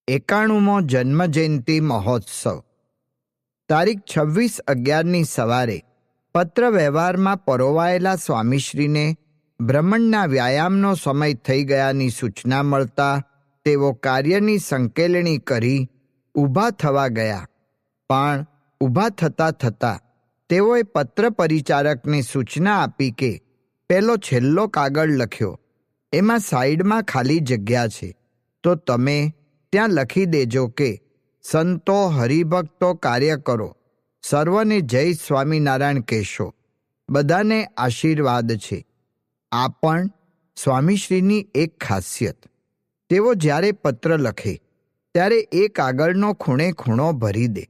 91મો જન્મજયંતિ મહોત્સવ. તારીખ 26/11ની સવારે પત્ર વ્યવહારમાં પરોવાયેલા સ્વામીશ્રીને બ્રહ્મણના વ્યાયામનો સમય થઈ ગયાની સૂચના મળતા તેઓ કાર્યની સંકેલણી કરી ઊભા થવા ગયા. પણ ઊભા થતાં થતાં તેઓએ પત્ર પરિચારકને સૂચના આપી કે પેલો છેલ્લો કાગળ લખ્યો, એમાં સાઈડમાં ખાલી જગ્યા છે, તો તમે ત્યાં લખી દેજો કે સંતો, હરિભક્તો, કાર્યકરો સર્વને જય સ્વામિનારાયણ કહેશો. બધાને આશીર્વાદ છે. આ પણ સ્વામીશ્રીની એક ખાસિયત. તેઓ જ્યારે પત્ર લખે ત્યારે એ કાગળનો ખૂણે ખૂણો ભરી દે.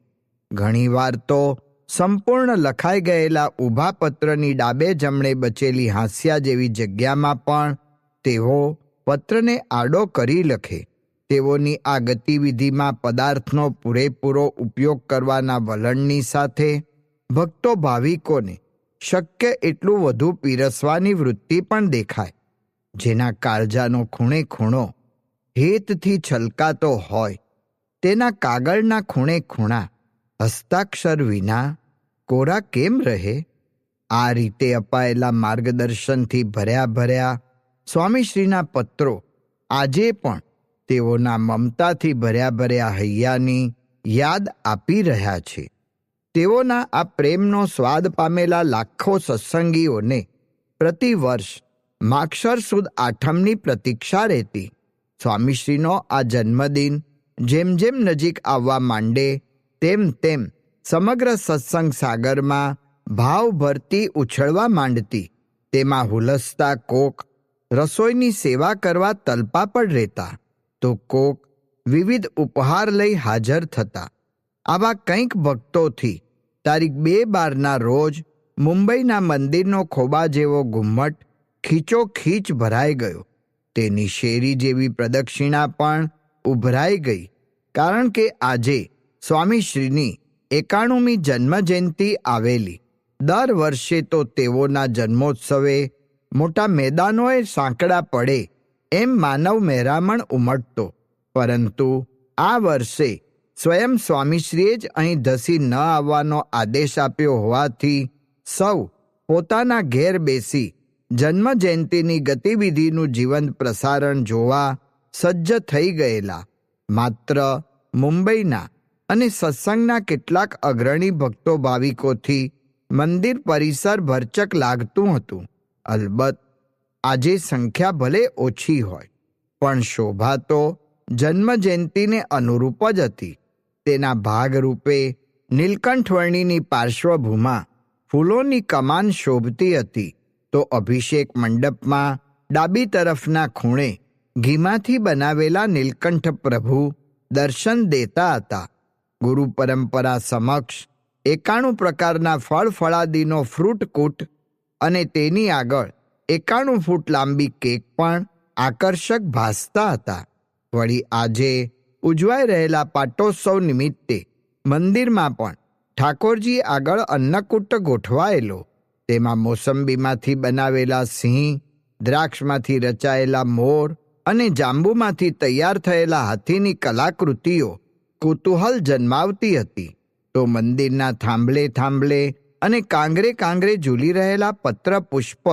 ઘણીવાર તો સંપૂર્ણ લખાઈ ગયેલા ઊભા પત્રની ડાબે જમણે બચેલી હાંસિયા જેવી જગ્યામાં પણ તેઓ પત્રને આડો કરી લખે. તેઓની આ ગતિવિધિમાં પદાર્થનો પૂરેપૂરો ઉપયોગ કરવાના વલણની સાથે ભક્તો ભાવિકોને શક્ય એટલું વધુ પીરસવાની વૃત્તિ પણ દેખાય. જેના કાળજાનો ખૂણે ખૂણો હેતથી છલકાતો હોય તેના કાગળના ખૂણે ખૂણા હસ્તાક્ષર વિના કોરા કેમ રહે? આ રીતે અપાયેલા માર્ગદર્શનથી ભર્યા ભર્યા સ્વામીશ્રીના પત્રો આજે પણ તેઓના મમતાથી ભર્યા ભર્યા હૈયાની યાદ આપી રહ્યા છે. તેઓના આ પ્રેમનો સ્વાદ પામેલા લાખો સત્સંગીઓને પ્રતિવર્ષ માગશર સુદ આઠમની પ્રતીક્ષા રહેતી. સ્વામીશ્રીનો આ જન્મદિન જેમ જેમ નજીક આવવા માંડે તેમ તેમ સમગ્ર સત્સંગ સાગરમાં ભાવ ભરતી ઉછળવા માંડતી. તેમાં હુલસતા કોક રસોઈની સેવા કરવા તલપા પણ રહેતા, તો કોક વિવિધ ઉપહાર લઈ હાજર થતા. આવા કંઈક ભક્તોથી તારીખ 2/12ના રોજ મુંબઈના મંદિરનો ખોબા જેવો ઘુમ્મટ ખીચોખીચ ભરાઈ ગયો. તેની શેરી જેવી પ્રદક્ષિણા પણ ઉભરાઈ ગઈ. કારણ કે આજે સ્વામીશ્રીની 91મી જન્મજયંતિ આવેલી. દર વર્ષે તો તેઓના જન્મોત્સવે મોટા મેદાનોએ સાંકડા પડે એમ માનવ મહેરામણ ઉમટતો. પરંતુ આ વર્ષે સ્વયં સ્વામીશ્રીએ જ અહીં ધસી ન આવવાનો આદેશ આપ્યો હોવાથી સૌ પોતાના ઘેર બેસી જન્મજયંતિની ગતિવિધિનું જીવંત પ્રસારણ જોવા સજ્જ થઈ ગયેલા. માત્ર મુંબઈના અને સત્સંગના કેટલાક અગ્રણી ભક્તો ભાવિકોથી મંદિર પરિસર ભરચક લાગતું હતું. અલબત્ત આજે સંખ્યા ભલે ઓછી હોય, પણ શોભા તો જન્મજયંતિને અનુરૂપ જ હતી. તેના ભાગરૂપે નીલકંઠવર્ણીની પાર્શ્વભૂમાં ફૂલોની કમાન શોભતી હતી, તો અભિષેક મંડપમાં ડાબી તરફના ખૂણે ઘીમાંથી બનાવેલા નીલકંઠ પ્રભુ દર્શન દેતા હતા. ગુરુ પરંપરા સમક્ષ 91 પ્રકારના ફળ ફળાદીનો ફ્રૂટકૂટ અને તેની આગળ 91 ફૂટ લાંબી કેક પણ આકર્ષક ભાસતા હતા. વળી આજે ઉજવાઈ રહેલા પાટોત્સવ નિમિત્તે મંદિરમાં પણ ઠાકોરજી આગળ અન્નકૂટ ગોઠવાયેલો. તેમાં મોસંબીમાંથી બનાવેલા સિંહ, દ્રાક્ષમાંથી રચાયેલા મોર અને જાંબુમાંથી તૈયાર થયેલા હાથીની કલાકૃતિઓ કુતૂહલ જન્માવતી હતી. તો મંદિરના થાંભલે થાંભલે અને કાંગરે કાંગરે ઝૂલી રહેલા પત્ર પુષ્પ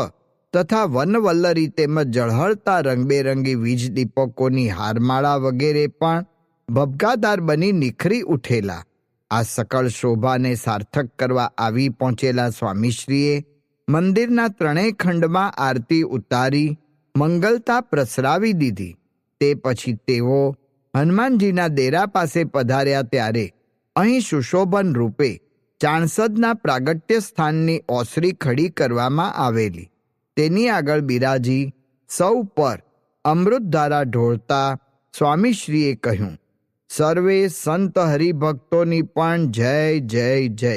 તથા વનવલ્લરી તેમજ ઝળહળતા રંગબેરંગી વીજ દીપકોની હારમાળા વગેરે પણ ભભગાદાર બની નિખરી ઉઠેલા. આ સકળ શોભાને સાર્થક કરવા આવી પહોંચેલા સ્વામીશ્રીએ મંદિરના 3 ખંડમાં આરતી ઉતારી મંગલતા પ્રસરાવી દીધી. તે પછી તેઓ હનુમાનજીના ડેરા પાસે પધાર્યા ત્યારે અહીં સુશોભન રૂપે ચાણસદના પ્રાગટ્ય સ્થાનની ઓસરી ખડી કરવામાં આવેલી. તેની આગળ બિરાજી સૌ પર અમૃતધારા ઢોળતા સ્વામીશ્રીએ કહ્યું, સર્વે સંત હરિભક્તોની પણ જય જય જય.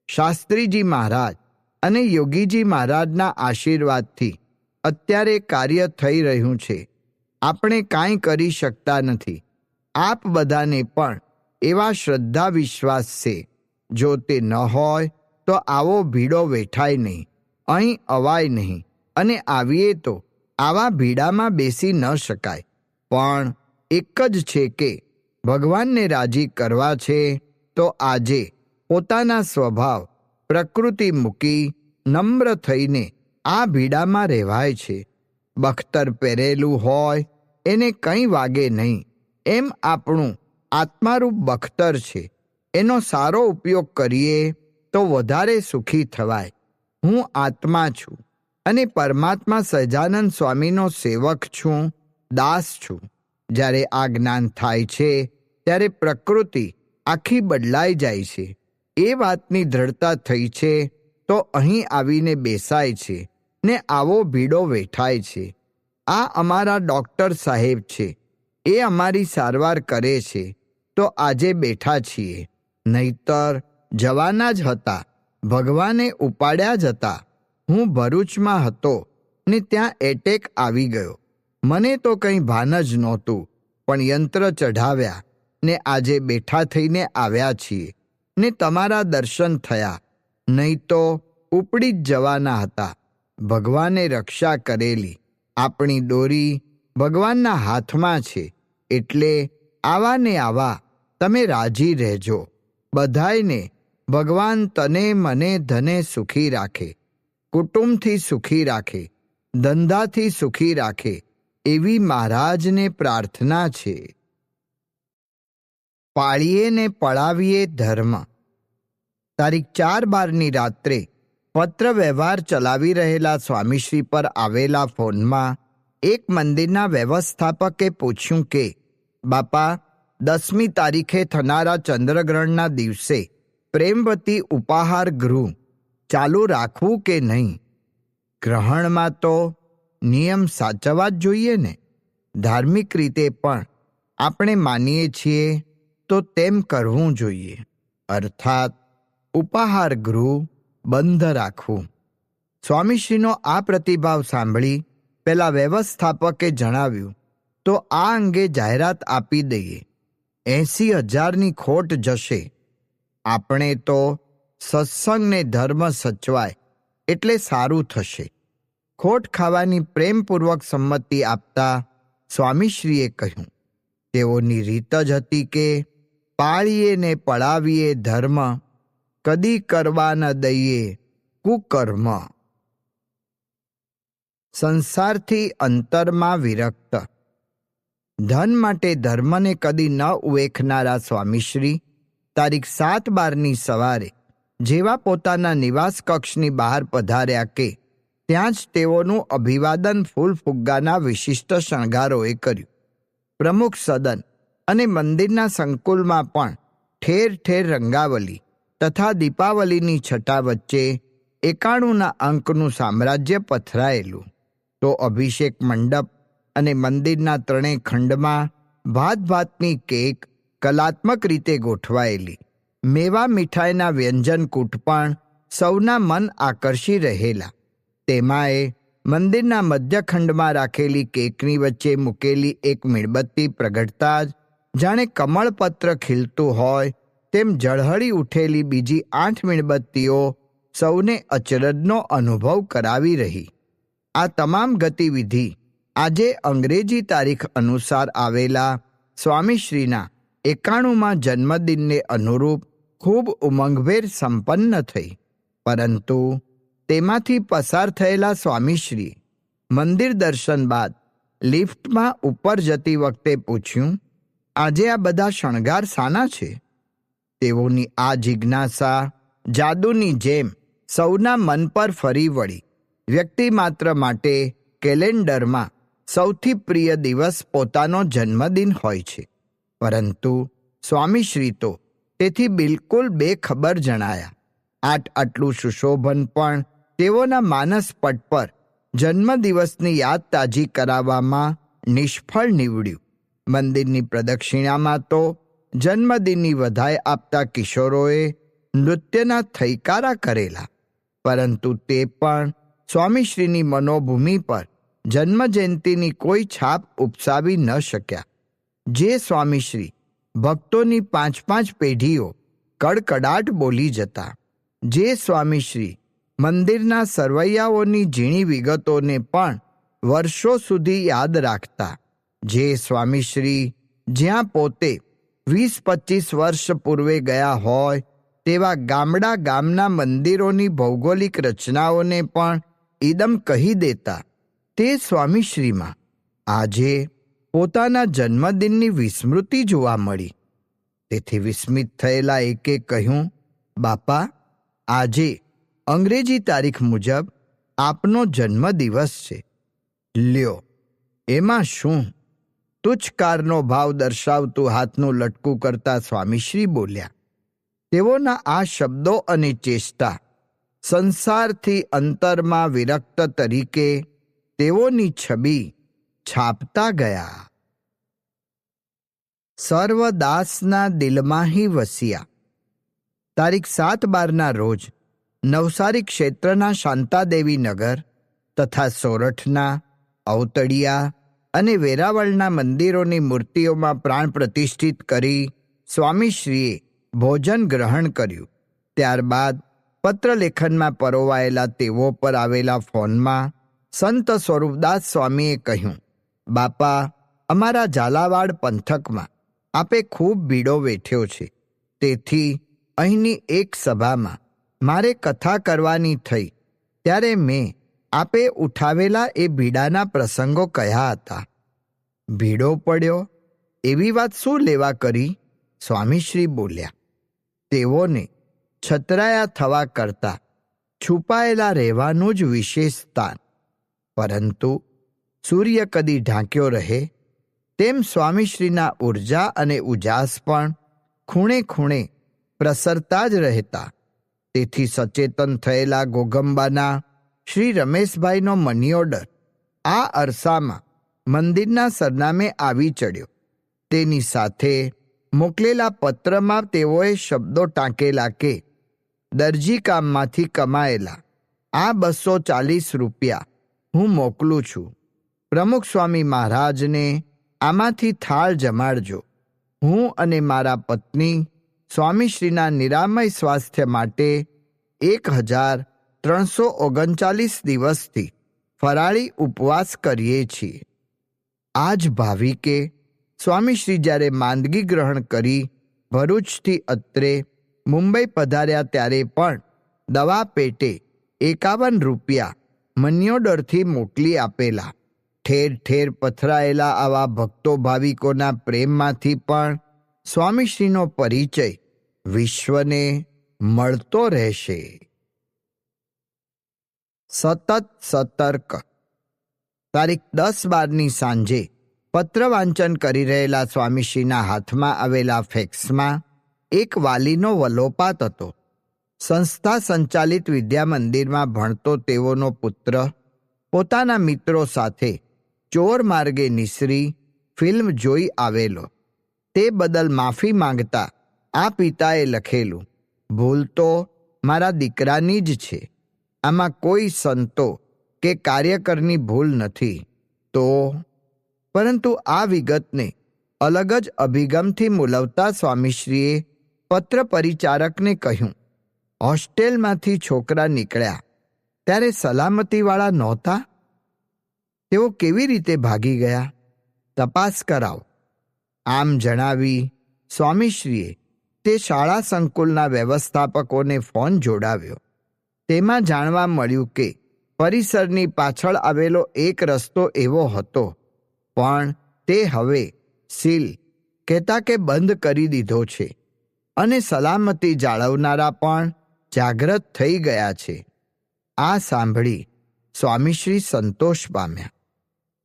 શાસ્ત્રીજી મહારાજ અને યોગીજી મહારાજના આશીર્વાદથી અત્યારે કાર્ય થઈ રહ્યું છે. આપણે કાંઈ કરી શકતા નથી. આપ બધાને પણ એવા શ્રદ્ધા વિશ્વાસ છે. જો તે ન હોય તો આવો ભીડો વેઠાય નહીં, અહીં અવાય નહીં, અને આવીએ તો આવા ભીડામાં બેસી ન શકાય. પણ એક જ છે કે ભગવાનને રાજી કરવા છે તો આજે પોતાના સ્વભાવ પ્રકૃતિ મૂકી નમ્ર થઈને આ ભીડામાં રહેવાય છે. બખ્તર પહેરેલું હોય એને કંઈ વાગે નહીં, એમ આપણું આત્મારૂપ બખ્તર છે. એનો સારો ઉપયોગ કરીએ તો વધારે સુખી થવાય. હું આત્મા છું અને પરમાત્મા સહજાનંદ સ્વામીનો સેવક છું, દાસ છું. જ્યારે આ જ્ઞાન થાય છે ત્યારે પ્રકૃતિ આખી બદલાઈ જાય છે. એ વાતની દ્રઢતા થઈ છે તો અહીં આવીને બેસાય છે ને આવો ભીડો વેઠાય છે. આ અમારા ડૉક્ટર સાહેબ છે, એ અમારી સારવાર કરે છે તો આજે બેઠા છીએ. નહીતર જવાના જ હતા, ભગવાને ઉપાડ્યા જ હતા. હું ભરૂચમાં હતો ને ત્યાં એટેક આવી ગયો. મને તો કંઈ ભાન જ નહોતું, પણ યંત્ર ચઢાવ્યા ને આજે બેઠા થઈને આવ્યા છીએ ને તમારા દર્શન થયા. નહીં તો ઉપડી જ જવાના હતા. ભગવાને રક્ષા કરેલી. આપણી દોરી ભગવાનના હાથમાં છે. એટલે આવા ને આવા તમે રાજી રહેજો. બધાયને ભગવાન તને મને ધને સુખી રાખે, કુટુંબથી સુખી રાખે, ધંધાથી સુખી રાખે, એવી મહારાજને પ્રાર્થના છે. પાળીએ ને પળાવીએ ધર્મ. તારીખ 4/12ની રાત્રે પત્ર વ્યવહાર ચલાવી રહેલા સ્વામીશ્રી પર આવેલા ફોનમાં એક મંદિરના વ્યવસ્થાપકે પૂછ્યું કે બાપા, 10મી તારીખે થનારા ચંદ્રગ્રહણના દિવસે પ્રેમવતી ઉપાહાર ગૃહ ચાલુ રાખવું કે નહીં? ગ્રહણમાં તો નિયમ સાચવવા જ જોઈએ ને. ધાર્મિક રીતે પણ આપણે માનીએ છીએ તો તેમ કરવું જોઈએ. અર્થાત ઉપાહાર ગૃહ બંધ રાખવું. સ્વામીશ્રીનો આ પ્રતિભાવ સાંભળી પેલા વ્યવસ્થાપકે જણાવ્યું, તો આ અંગે જાહેરાત આપી દઈએ. 80,000ની ખોટ જશે. આપણે તો સત્સંગને ધર્મ સચવાય એટલે સારું થશે. ખોટ ખાવાની પ્રેમપૂર્વક સંમતિ આપતા સ્વામીશ્રીએ કહ્યું, તેઓની રીત જ હતી કે પાળીએ ને પળાવીએ ધર્મ, કદી કરવા ન દઈએ કુકર્મ. સંસારથી અંતરમાં વિરક્ત. ધન માટે ધર્મને કદી ન ઉવેખનારા સ્વામીશ્રી તારીખ 7/12ની સવારે જેવા પોતાના નિવાસ કક્ષની બહાર પધાર્યા કે ત્યાં જ તેઓનું અભિવાદન ફૂલ ફુગ્ગાના વિશિષ્ટ શણગારોએ કર્યું. પ્રમુખ સદન અને મંદિરના સંકુલમાં પણ ઠેર ઠેર રંગાવલી તથા દીપાવલીની છટા વચ્ચે 91ના અંકનું સામ્રાજ્ય પથરાયેલું. તો અભિષેક મંડપ અને મંદિરના 3 ખંડમાં ભાત ભાતની કેક કલાત્મક રીતે ગોઠવાયેલી. મેવા મીઠાઈના વ્યંજન કૂટ પણ સૌના મન આકર્ષી રહેલા. તેમાંય મંદિરના મધ્યખંડમાં રાખેલી કેકની વચ્ચે મૂકેલી એક મીણબત્તી પ્રગટતા જ જાણે કમળપત્ર ખીલતું હોય તેમ ઝળહળી ઉઠેલી બીજી 8 મીણબત્તીઓ સૌને અચરજનો અનુભવ કરાવી રહી. આ તમામ ગતિવિધિ આજે અંગ્રેજી તારીખ અનુસાર આવેલા સ્વામીશ્રીના 91માં જન્મદિનને અનુરૂપ ખૂબ ઉમંગભેર સંપન્ન થઈ. પરંતુ તેમાંથી પસાર થયેલા સ્વામીશ્રી મંદિર દર્શન બાદ લિફ્ટમાં ઉપર જતી વખતે પૂછ્યું, આજે આ બધા શણગાર શાના છે? તેઓની આ જિજ્ઞાસા જાદુની જેમ સૌના મન પર ફરી વળી. વ્યક્તિ માત્ર માટે કેલેન્ડરમાં સૌથી પ્રિય દિવસ પોતાનો જન્મદિન હોય છે, પરંતુ સ્વામીશ્રી તો તેથી બિલકુલ બેખબર જણાયા. આટલું સુશોભન પણ તેઓના માનસ પટ પર જન્મદિવસની યાદ તાજી કરાવવામાં નિષ્ફળ નીવડ્યું. મંદિરની પ્રદક્ષિણામાં તો જન્મદિનની વધાઈ આપતા કિશોરોએ નૃત્યના થઈકારા કરેલા, પરંતુ તે પણ સ્વામીશ્રીની મનોભૂમિ પર જન્મજયંતિની કોઈ છાપ ઉપસાવી ન શક્યા. જે સ્વામીશ્રી ભક્તોની 5 પેઢીઓ કડકડાટ બોલી જતા, જે સ્વામીશ્રી મંદિરના સરવૈયાઓની ઝીણી વિગતોને પણ વર્ષો સુધી યાદ રાખતા, જે સ્વામીશ્રી જ્યાં પોતે 20-25 વર્ષ પૂર્વે ગયા હોય તેવા ગામના મંદિરોની ભૌગોલિક રચનાઓને પણ ઈદમ કહી દેતા તે સ્વામીશ્રીમાં આજે પોતાના જન્મદિનની વિસ્મૃતિ જોવા મળી. તેથી વિસ્મિત થયેલા એકે કહ્યું, બાપા, આજે અંગ્રેજી તારીખ મુજબ આપનો જન્મદિવસ છે. લ્યો, એમાં શું? તુચ્છકારનો ભાવ દર્શાવતું હાથનું લટકું કરતા સ્વામીશ્રી બોલ્યા. તેઓના આ શબ્દો અને ચેષ્ટા સંસારથી અંતરમાં વિરક્ત તરીકે તેઓની છબી છાપતા ગયા. સર્વદાસના દિલમાં હી વસ્યા. તારીખ 7/12ના રોજ નવસારી ક્ષેત્રના શાંતાદેવી નગર તથા સોરઠના, અવતડિયા અને વેરાવળના મંદિરોની મૂર્તિઓમાં પ્રાણ પ્રતિષ્ઠિત કરી સ્વામીશ્રીએ ભોજન ગ્રહણ કર્યું. ત્યારબાદ પત્રલેખનમાં પરોવાયેલા તેઓ પર આવેલા ફોનમાં સંત સ્વરૂપદાસ સ્વામીએ કહ્યું, બાપા, અમારા ઝાલાવાડ પંથકમાં આપે ખૂબ બીડો વેઠ્યો છે. તેથી અહીંની એક સભામાં મારે કથા કરવાની થઈ ત્યારે મેં આપે ઉઠાવેલા એ બીડાના પ્રસંગો કયા હતા? ભીડો પડ્યો એવી વાત શું લેવા કરી? સ્વામીશ્રી બોલ્યા. તેઓને છતરાયા થવા કરતાં છુપાયેલા રહેવાનું જ વિશેષ સ્થાન. પરંતુ સૂર્ય કદી ઢાંક્યો રહે તેમ સ્વામીશ્રીના ઉર્જા અને ઉજાસ પણ ખૂણે ખૂણે પ્રસરતા જ રહેતા. તેથી સચેતન થયેલા ગોગંબાના શ્રી રમેશભાઈનો મની ઓર્ડર આ અરસામાં મંદિરના સરનામે આવી ચડ્યો. તેની સાથે મોકલેલા પત્રમાં તેઓએ શબ્દો ટાંકેલા કે દરજી કામમાંથી કમાયેલા આ 240 રૂપિયા હું મોકલું છું. પ્રમુખ સ્વામી મહારાજને આમાંથી થાળ જમાડજો. હું અને મારા પત્ની સ્વામીશ્રીના નિરામય સ્વાસ્થ્ય માટે 1339 દિવસથી ફરાળી ઉપવાસ કરીએ છીએ. આ જ ભાવિકે સ્વામીશ્રી જ્યારે માંદગી ગ્રહણ કરી ભરૂચથી અત્રે મુંબઈ પધાર્યા ત્યારે પણ દવા પેટે 51 રૂપિયા મનીઓર્ડરથી મોકલી આપેલા. ઠેર ઠેર પથરાયેલા આવા ભક્તો ભાવિકોના પ્રેમમાંથી પણ સ્વામીશ્રીનો પરિચય વિશ્વને મળતો રહેશે. સતત સતર્ક. તારીખ 10/12ની સાંજે પત્ર વાંચન કરી રહેલા સ્વામીશ્રીના હાથમાં આવેલા ફેક્સમાં એક વાલીનો વલોપાત હતો. સંસ્થા સંચાલિત વિદ્યા મંદિરમાં ભણતો તેઓનો પુત્ર પોતાના મિત્રો સાથે ચોર માર્ગે નિસરી ફિલ્મ જોઈ આવેલો. તે બદલ માફી માંગતા આ પિતાએ લખેલું, ભૂલ તો મારા દીકરાની જ છે. આમાં કોઈ સંતો કે કાર્યકરની ભૂલ નથી. તો પરંતુ આ વિગતને અલગ જ અભિગમથી મૂલવતા સ્વામીશ્રીએ પત્ર પરિચારકને કહ્યું, હોસ્ટેલમાંથી છોકરા નીકળ્યા ત્યારે સલામતીવાળા નહોતા? તેઓ કેવી રીતે ભાગી ગયા? તપાસ કરાવો. આમ જણાવી સ્વામીશ્રીએ તે શાળા સંકુલના વ્યવસ્થાપકોને ફોન જોડાવ્યો. તેમાં જાણવા મળ્યું કે પરિસરની પાછળ આવેલો એક રસ્તો એવો હતો, પણ તે હવે સીલ કહેતા કે બંધ કરી દીધો છે અને સલામતી જાળવનારા પણ જાગૃત થઈ ગયા છે. આ સાંભળી સ્વામીશ્રી સંતોષ પામ્યા.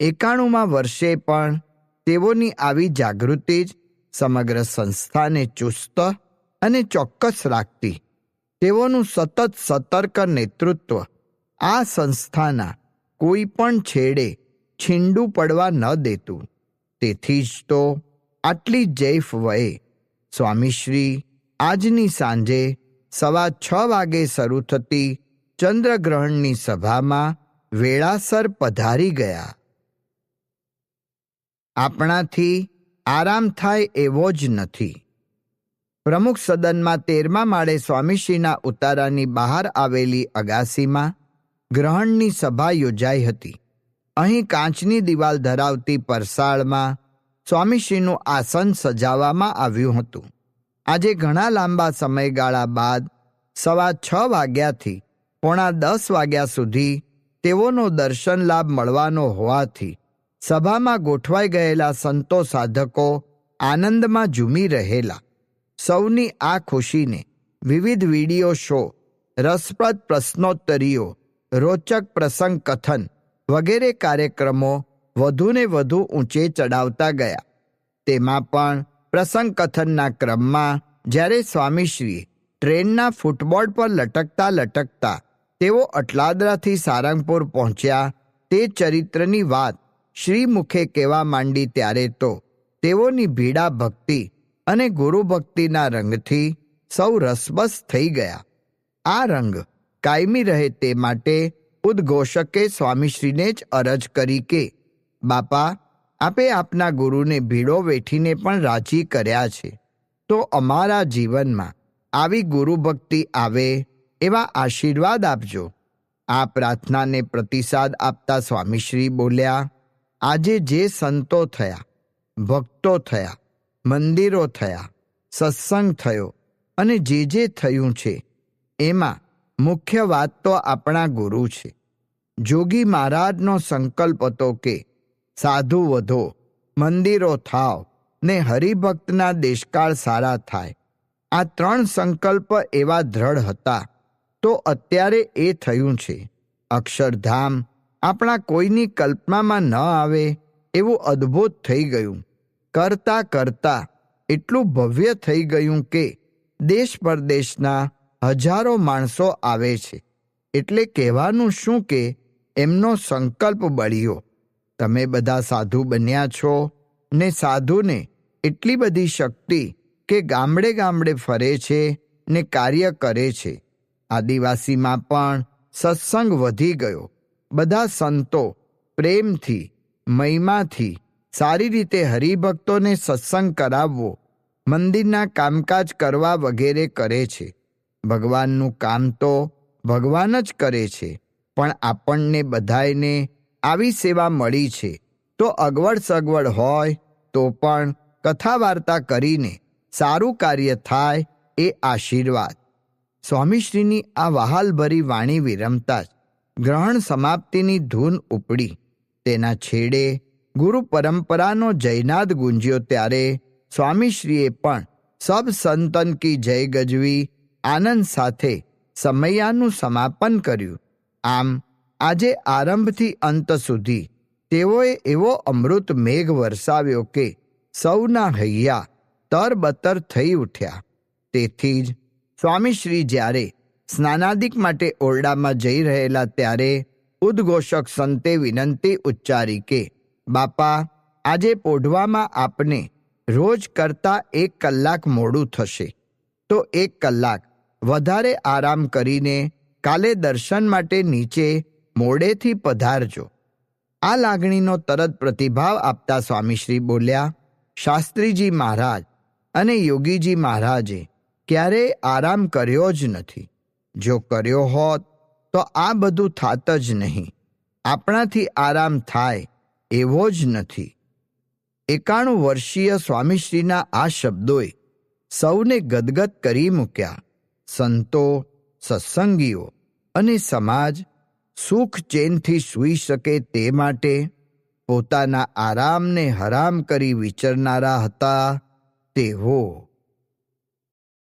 91માં વર્ષે પણ તેઓની આવી જાગૃતિ જ સમગ્ર સંસ્થાને ચુસ્ત અને ચોક્કસ રાખતી. તેઓનું સતત સતર્ક નેતૃત્વ આ સંસ્થાના કોઈ પણ છેડે છીંડું પડવા ન દેતું. તેથી જ તો આટલી જૈફ વયે સ્વામીશ્રી આજની સાંજે 6:15 વાગે શરૂ થતી ચંદ્રગ્રહણની સભામાં વેળાસર પધારી ગયા. આપણાથી આરામ થાય એવો જ નથી. પ્રમુખ સદનમાં 13મા માળે સ્વામીશ્રીના ઉતારાની બહાર આવેલી અગાસીમાં ગ્રહણની સભા યોજાઈ હતી. અહીં કાચની દિવાલ ધરાવતી પરસાળમાં સ્વામીશ્રીનું આસન સજાવવામાં આવ્યું હતું. આજે ઘણા લાંબા સમયગાળા બાદ 6:15 વાગ્યાથી 9:45 વાગ્યા સુધી તેઓનો દર્શન લાભ મળવાનો હોવાથી સભામાં ગોઠવાઈ ગયેલા સંતો સાધકો આનંદમાં ઝૂમી રહેલા. સૌની આ ખુશીને વિવિધ વિડીયો શો, રસપ્રદ પ્રશ્નોત્તરીઓ, રોચક પ્રસંગ કથન વગેરે કાર્યક્રમો વધુને વધુ ઊંચે ચડાવતા ગયા. તેમાં પણ પ્રસંગ કથનના ક્રમમાં જ્યારે સ્વામીશ્રીએ ટ્રેનના ફૂટબોર્ડ પર લટકતા લટકતા તેઓ અટલાદરાથી સારંગપુર પહોંચ્યા તે ચરિત્રની વાત શ્રી મુખે કહેવા માંડી ત્યારે તો તેઓની ભીડા ભક્તિ અને ગુરુ ભક્તિના રંગથી સૌ રસબસ થઈ ગયા. આ રંગ કાયમી રહે તે માટે ઉદ્ઘોષકે સ્વામીશ્રીને જ અરજ કરી કે, બાપા, આપે આપના ગુરુને ભીડો વેઠીને પણ રાજી કર્યા છે, તો અમારા જીવનમાં આવી ગુરુ ભક્તિ આવે એવા આશીર્વાદ આપજો. આ પ્રાર્થનાને પ્રતિસાદ આપતા સ્વામીશ્રી બોલ્યા, આજે જે સંતો થયા, ભક્તો થયા, મંદિરો થયા, સત્સંગ થયો અને જે થયું છે એમાં મુખ્ય વાત તો આપણા ગુરુ છે. જોગી મહારાજનો સંકલ્પ હતો કે સાધુ વધો, મંદિરો થાવ ને હરિભક્તના દેશકાળ સારા થાય. આ 3 સંકલ્પ એવા દ્રઢ હતા તો અત્યારે એ થયું છે. અક્ષરધામ આપણા કોઈની કલ્પનામાં ન આવે એવું અદ્ભુત થઈ ગયું. કરતા કરતા એટલું ભવ્ય થઈ ગયું કે દેશ પરદેશના હજારો માણસો આવે છે. એટલે કહેવાનું શું કે એમનો સંકલ્પ બળ્યો. તમે બધા સાધુ બન્યા છો ને સાધુને એટલી બધી શક્તિ કે ગામડે ગામડે ફરે છે ને કાર્ય કરે છે. આદિવાસીમાં પણ સત્સંગ વધી ગયો. બધા સંતો પ્રેમથી, મહિમાથી સારી રીતે હરિભક્તોને સત્સંગ કરાવવો, મંદિરના કામકાજ કરવા વગેરે કરે છે. ભગવાનનું કામ તો ભગવાન જ કરે છે, પણ આપણને બધાયને આવી સેવા મળી છે તો અગવડ સગવડ હોય તો પણ કથા વાર્તા કરીને સારું કાર્ય થાય એ આશીર્વાદ. સ્વામીશ્રીની આ વહાલભરી વાણી વિરમતા જ ગ્રહણ સમાપ્તિની ધૂન ઉપડી. તેના છેડે ગુરુ પરંપરાનો જયનાદ ગુંજ્યો ત્યારે સ્વામીશ્રીએ પણ સબ સંતન કી જય ગજવી આનંદ સાથે સમૈયાનું સમાપન કર્યું. આમ આજે આરંભથી અંત સુધી તેઓએ એવો અમૃત મેઘ વરસાવ્યો કે સૌના હૈયા તરબતર થઈ ઉઠ્યા. તેથી જ સ્વામીશ્રી જ્યારે સ્નાનાદિક માટે ઓરડામાં જઈ રહેલા ત્યારે ઉદ્ઘોષક સંતે વિનંતી ઉચ્ચારી કે, બાપા, આજે પોઢવામાં આપને રોજ કરતાં 1 કલાક મોડું થશે, તો 1 કલાક વધારે આરામ કરીને કાલે દર્શન માટે નીચે મોડેથી પધારજો. આ લાગણીનો તરત પ્રતિભાવ આપતા સ્વામીશ્રી બોલ્યા, શાસ્ત્રીજી મહારાજ અને યોગીજી મહારાજે ક્યારેય આરામ કર્યો જ નથી. જો કર્યો હોત તો આ બધું થાત જ નહીં. આપણાથી આરામ થાય એવો જ નથી. 91 વર્ષીય સ્વામીશ્રીના આ શબ્દોએ સૌને ગદગદ કરી મૂક્યા. સંતો, સત્સંગીઓ અને સમાજ સુખ ચેનથી સૂઈ શકે તે માટે પોતાના આરામને હરામ કરી વિચરનારા હતા તેઓ.